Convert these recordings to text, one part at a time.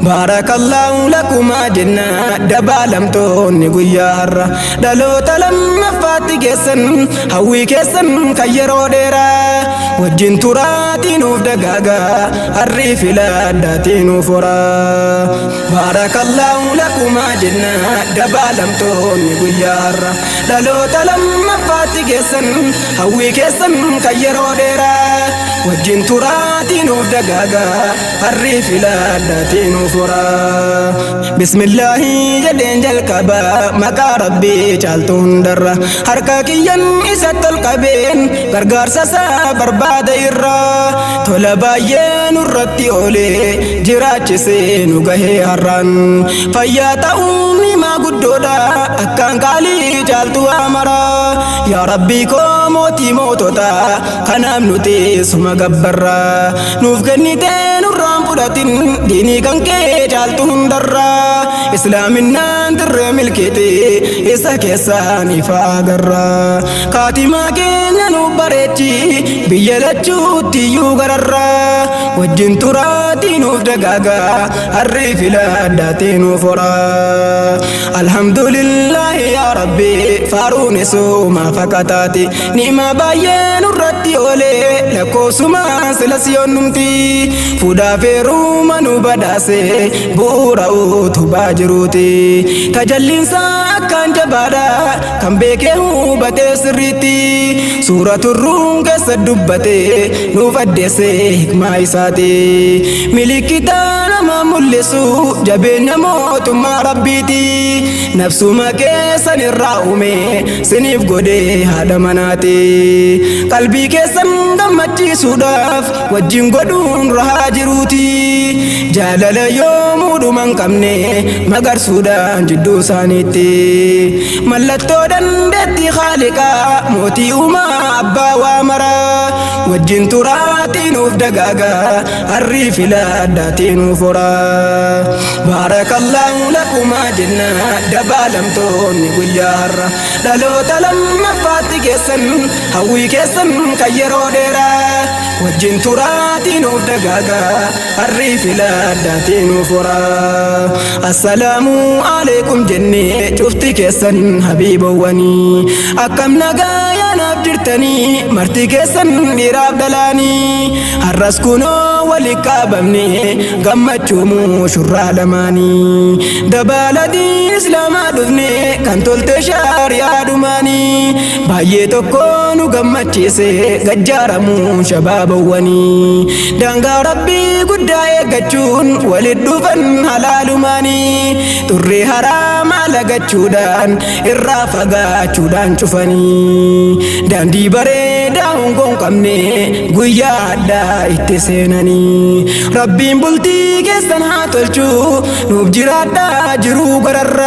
بارك الله لكما جنة دبالمتون نقيار دلو تلم فاتقسن هوي كسن كيرو ديرا وجن تراتي نوف دقاقا الريف لاداتي نوفرا بارك الله لكما جنة دبالمتون نقيار دلو تلم فاتقسن هوي كسن كيرو ديرا وجن تراتي نوف دقاقا الريف لاداتي نوفرا بسم الله جدين جلكبا مكا ربي جالتون در حركاكيا إسات القبين غرغار سسا برباد إرّا طلبايين الرتي أولي جراج سينو غهي هران فياتاوني ما قدودا أكان قالي جالتو أمرا يا ربي كو موتي موتوتا خنام نوتي سما غبرا نوف غنيتين الرام بوداتين ديني كنكي جالتون درا إسلامنا در ملكتي إسا كيساني فاقرا كاتما كينا نوبرتي بيالتشوتي يوغررا وجن تراتي نوف دقاقا الريف لاداتي نوفرا الحمد لله يا ربي فاروني سوما فكتاتي نيما باين الرتي ولي لكو سما سلسيون نمتي فودا فيرو منو بداسي بورا تباجروتي تجلين ساكان جبادا كم بيكيهو باتي سريتي سورة الروم كسد دبتي نوفدسي حكما إساتي ملكي تانا ما ملسو جبين موت ما ربيتي نفسو ما كيسان الرعومي سنيف قدي هذا مناتي قلبي كيسان دمتي سوداف وجين قدون رهاجروتي جالل يوم دومان كمني مگر سودان جدو سانيتي ملتو دندتي خالقا موتي وما أبا وامرا وجين تراتي نوف دقاقا الريف لاداتي نوفرا بارك الله لكما جنة دبالمتون نقيار دلو تلم فاتي كيسن هوي كيسن كيرو ديرا وجين تراتي نوف دقاقا الريف لاداتي نوفرا السلام عليكم جنة شفتي كيسن حبيب واني أكم نقايا نبجرتني مرتي كيسن ديراب دلاني الرس كنو ولكابمني قمت شمو شرع لماني دبالدي إسلام دفني كان تلت شعر يا دماني بايتو كونو قمت شيسي قجارمو شباب واني دانقا ربي قدائي قجون ولدفن حلال ماني تري حرام على قجودان الرافقا جودان شفاني داندي بريدا هنقون قمني قويا دا اتسيناني ربي بلتي كيستن هاتلشو نوف جرادا جرو قرر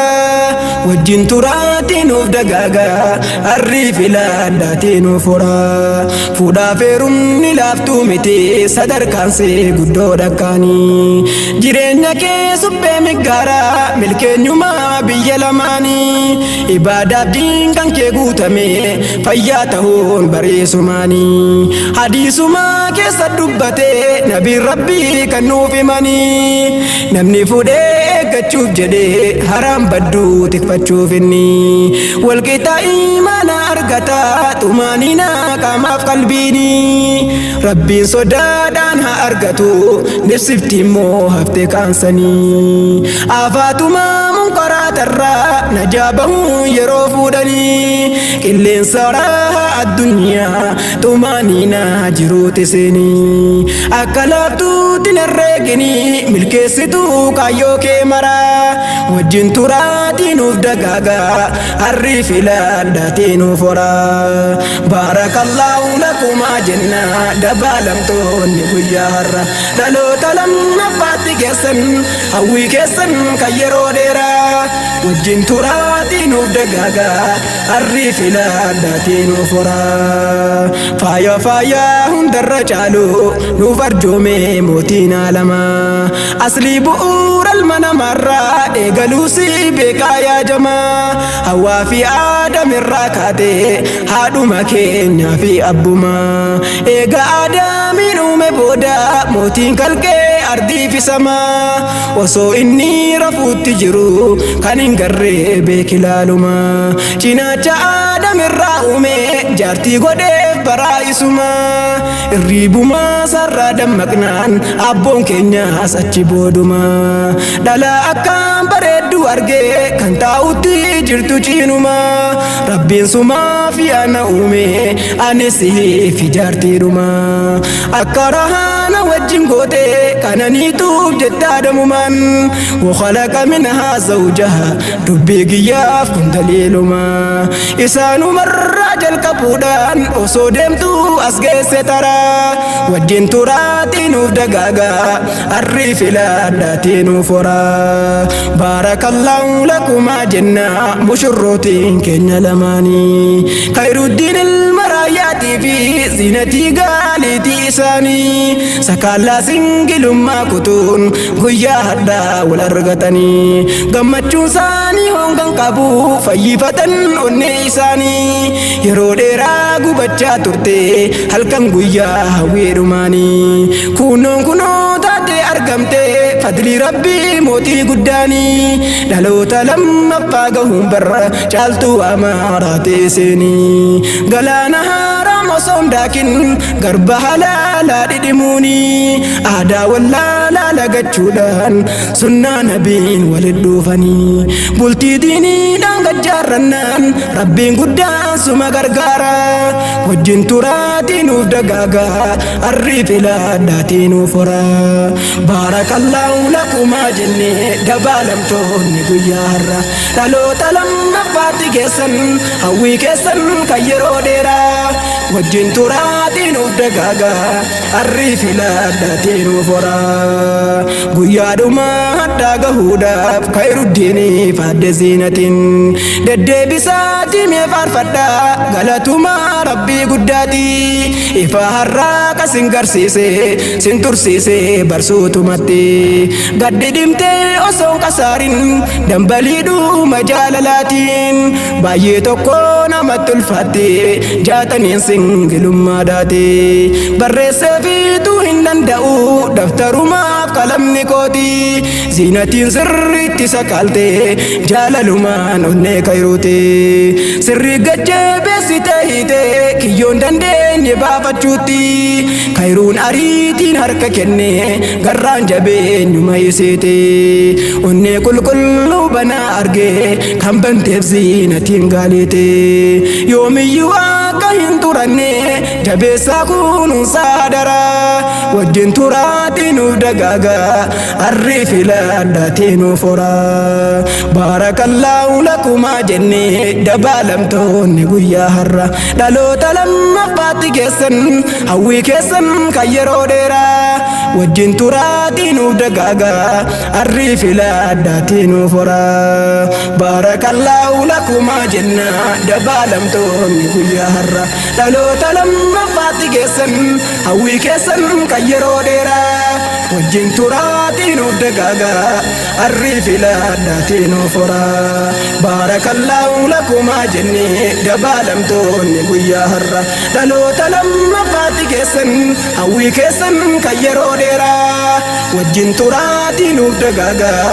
وجين تراتي نوف دقاقا الريف لاداتي نوفرا فودا فيرون نلافتو متي صدر كانسي قدو دكاني جيرينيا كي سبي مقارا ملكين يوما بيلماني إبادة دين كان كي قوتمي فياتهون بريسماني حديث ما كي صدبتي نبي ربي كنوف ماني نمني فودي قچوف جدي حرام بدو تكفتشوف إني والكتا إيمانا أرغتا تمانينا كاماف قلبيني ربي صدادانها أرغتو نفسفتي مو هفتي كانساني آفاتما منقرات الرا نجابه يروفودني كلين سراها الدنيا تمانينا جروت سيني أكلاتو تنرقني ملكستو كايو كمرا وجين تراتي نوف دقاقا الريف لاداتي نوفرا بارك الله لكما جنة دبالمتون نقيار دلو تلم نفاتي كيسن هوي كيسن كيرو ديرا وجين تراتي نوف دقاقا الريف لاداتي نوفرا فايا فايا هندر جالو نوفر جومي موتينا لما أصلي بؤور المنمرة إيقلوسي بكا يا جما هوا في آدم الراكاتي هادو مكين في أبوما إيقا آدمي نومي بودا موتين كالكي ardii fi samaa osoo inni rafuutti jiru kan hin garree beek ilaaluma cinaacha aadamirraa uume jaartii godheef baraa'isuma irriibuma sarraa dammaqnaan abboon keenyaas achi booduma dhala akkaan bareeddu argee kan taa'utti jirtu ciinuma rabbiin sumaa fi ana uume anis fi jaartiidhuma akka rahana wajjin goote kananiituuf jettaadamumaan wakhalaqa minhaa zawjaha dubbii giyyaaf kun daliiluma isaanumarraa jalqabuudhaan osoo deemtu as geesse taraa wajjin turaatiinuuf dagaagaa arrii filaadhaatiinuuf horaa baarakallahu lakumaa jenna mushurrootiin keenya lamaanii khayruddin ilmaraayyaatii fi ziinatii gaaliitii isaanii sakaallaa singilummaa kutuun guyyaa haddaa wal argatanii gammachuun isaanii hongan qabu fayyifatan onnee isaanii yeroo dheeraa gubachaa turte halkan guyyaa hawweedhumaanii kunoon kunoo taatee argamte fadlii rabbii mootii guddaanii dhaloota lammaffaa gahuun barra caaltuu amaaraa teessanii galaana haaraa mosoon daakin garba halaalaa dhidhimuuni aadaa wallaalaa lagachuudhaan sunnaa nabiin walit dhuufanii bultii diiniidhaan gajjaarrannaan rabbiin guddaan suma gargaara wajjin turaatiinuuf dagaagaa arrii filaadhaatiinuuf horaa baarakallahu lakumaa jenne dabaalamtoonni guyyaa har'a dhaloota lammaffaatti keessan hawwii keessan kan yeroo dheeraa wajjin turaatiinuuf dagaagaa arrii filaadhaatiinuuf horaa guyyaadhuma haddaa gahuudhaaf khayruddiniif adde ziinatiin deddeebisaatii mee faarfadhaa galatumaa rabbii guddaati ifa har'aa kasin garsiise sin tursiise barsuutumatti gaddi dhimtee osoon kasaarin dambaliidhuma jaalalaatiin baay'ee tokko namatti ulfaatti jaataniin singilummaadhaati barreessee fiituu hin danda'u daftarumaaf qalamni kooti ziinatiin sirriitti sakaalte jaalalumaan onnee khayruuti sirrii gajjeebeessite hiite kiyyoon dandeenye baafachuutti khayruun ariitiin harka kenne garraan jabeenyuma isiite onnee qulqulluu banaa argee kan banteef ziinatiin gaaliite yoomiyyuu akka hin turanne jabeessaa kunuunsaa daraa wajjin turaatiinuuf dagaagaa arrii filaadhaatiinuuf horaa baarakallahu lakumaa jenne dabaalamtoonni guyyaa har'a dhaloota lammaffaatti keessan hawwii keessan kan yeroo dheeraa wajjin turaatiinuuf dagaagaa arrii filaadhaatiinuuf horaa baarakallahu lakumaa jenna dabaalamtoonni guyyaa har'a dhaloota lammaffaatti keessan hawwii keessan kan yeroo dheeraa wajjin turaatiinuuf dagaagaa arrii filaadhaatiinuuf horaa baarakallahu lakumaa jenne dabaalamtoonni guyyaa har'a dhaloota lammaffaatti keessan hawwii keessan kan yeroo dheeraa wajjin turaatiinuuf dagaagaa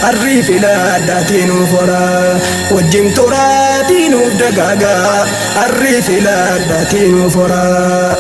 arrii filaadhaatiinuuf horaa wajjin turaatiinuuf dagaagaa arrii filaadhaatiinuuf horaa